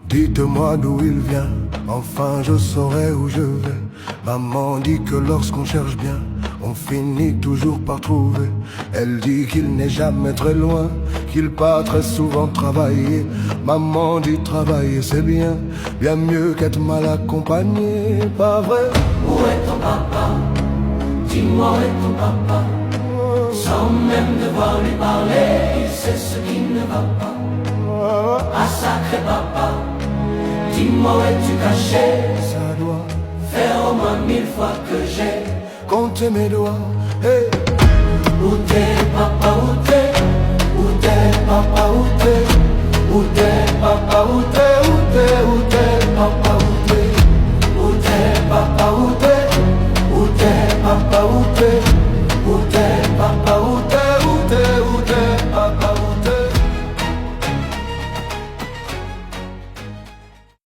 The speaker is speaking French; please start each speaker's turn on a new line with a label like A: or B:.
A: Dites-moi d'où il vient, enfin je saurai où je vais. Maman dit que lorsqu'on cherche bien, on finit toujours par trouver. Elle dit qu'il n'est jamais très loin, qu'il part très souvent travailler. Maman dit travailler c'est bien, bien mieux qu'être mal accompagné, pas vrai?
B: Où est ton papa? Dis-moi où est ton papa? Sans même devoir lui parler, il sait ce qui ne va pas. Ah sacré papa, dis-moi où es-tu caché?
A: Ça doit
B: faire au moins 1000 fois que j'ai
A: compté mes doigts. Hey.
B: Où t'es papa, où t'es? Où t'es papa, où t'es? Où t'es papa, où t'es? Où t'es? Où t'es?